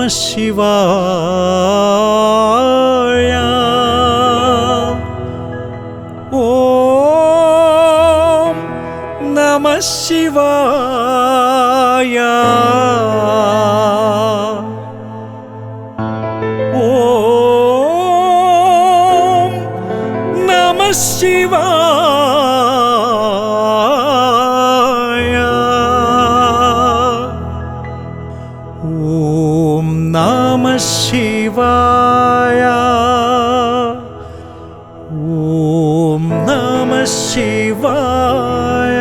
சிவாய. ஓம் நம சிவாய. ஓம் நம சிவாய. ஓம் நம சிவாய. ஓம் நம சிவாய.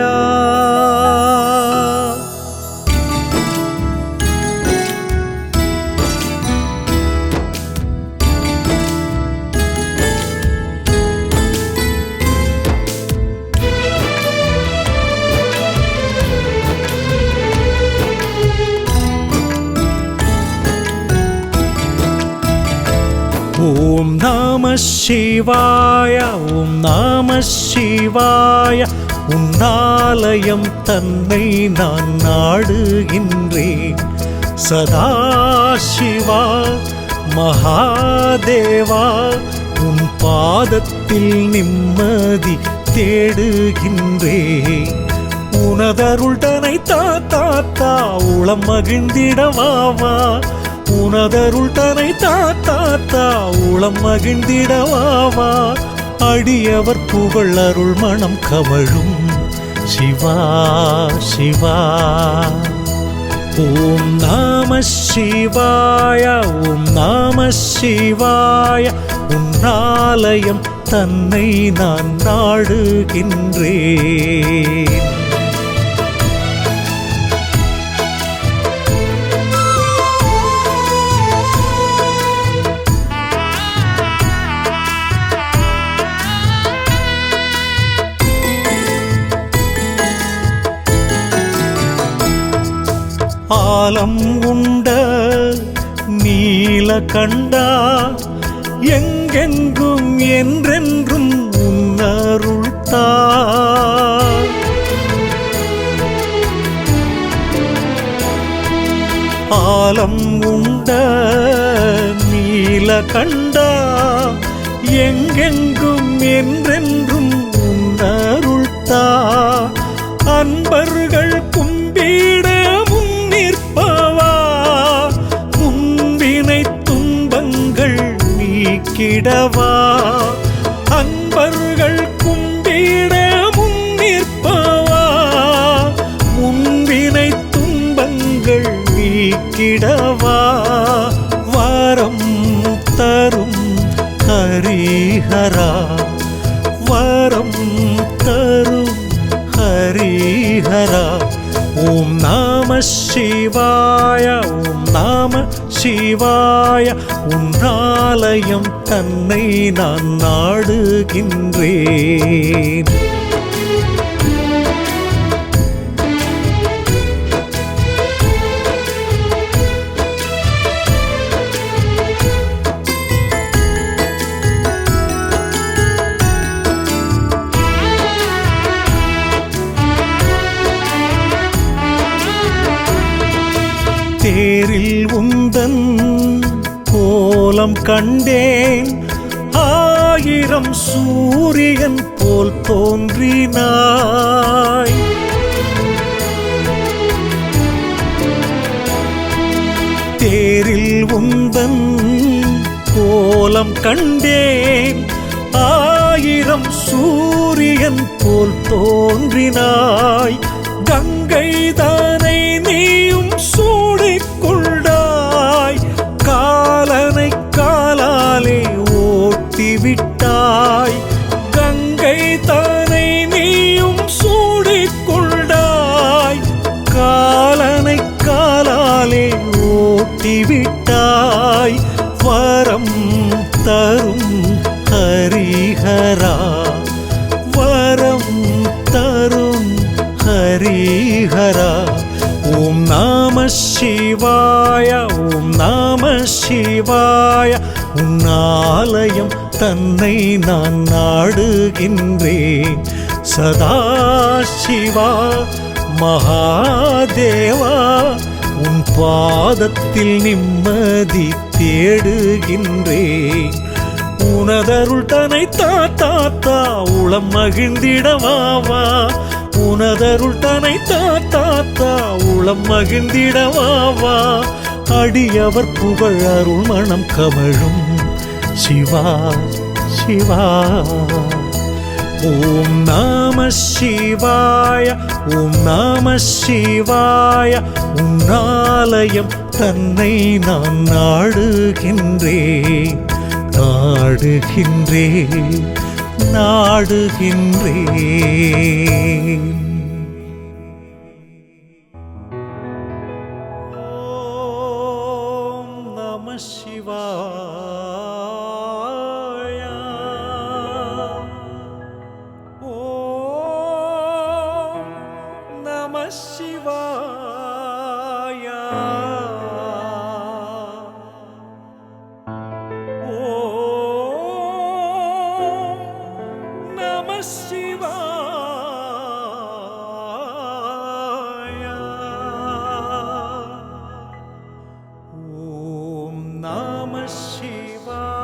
ஓம் நம சிவாய. ஓம் நம சிவாய. உன்னாலயம் தன்னை நான் நாடுகின்றேன். சதாசிவா மகாதேவா, உன் பாதத்தில் நிம்மதி தேடுகின்றேன். உனதருள் தனை தாத்தா உளம் மகிழ்ந்திடவாவா. உனதருள் தனை தாத்தா உளம் மகிழ்ந்திடவாவா. அடியவர் புகழ் அருள் மனம் கமழும் சிவா சிவா. ஓம் நம சிவாய. ஓம் நம சிவாய. உன்னாலயம் தன்னை நான் நாடுகின்றேன். ஆலம் உண்ட நீலகண்டா, எங்கெங்கும் என்றென்றும் உன்னருள் தா. ஆலம் உண்ட நீலகண்டா, எங்கெங்கும் என்றென்றும் உன்னருள் தா. அன்பர்கள் கும்பிட முன்னிற்பவா, முன்வினை துன்பங்கள் நீக்கிடவா. அன்பர்கள் கும்பிட முன்னிற்பவா, முன்வினை துன்பங்கள் நீக்கிடவா. வரம் தரும் ஹரிஹரா, வரம் தரும் ஹரிஹரா. ஓம் நம சிவாய. ஓம் நம சிவாய. உன்னாலயம் தன்னை நான் நாடுகின்றேன். தேரில் உந்தன் கோலம் கண்டேன். ஆயிரம் சூரியன் போல் தோன்றினாய். தேரில் உந்தன் கோலம் கண்டேன். ஆயிரம் சூரியன் போல் தோன்றினாய். கங்கை தானை நீயும் சூடிக்கொண்டாய். காலனை காலாலே ஓட்டிவிட்டாய். கங்கை தானை நீயும் சூடிக்கொண்டாய். காலனை காலாலே ஓட்டிவிட்டாய். வரம் தரும் ஹரிஹரா, வரம் தரும் ஹரிஹரா. ஓம் நம சிவாய. ஓம் நம சிவாய. உன்னாலயம் தன்னை நான் நாடுகின்றேன். சதாசிவா மகாதேவா, உன் பாதத்தில் நிம்மதி தேடுகின்றேன். உனதருள் தனை தாத்தா உளம் மகிழ்ந்திடவாவா. உனதருள் தனை தாத்தா உளம் மகிழ்ந்திடவாவா. அடியவர் புகழ் அருள் மனம் கமழும் சிவா சிவா. ஓம் நம சிவாய ஓம் நம சிவாய. உன்னாலயம் தன்னை நான் நாடுகின்றேன் நாடுகின்றேன் நாடுகின்றேன். ஓம் நம சிவாய. ஓம் நம சிவாய. ஓம் நம சிவாய. ஓம் நம சிவாய.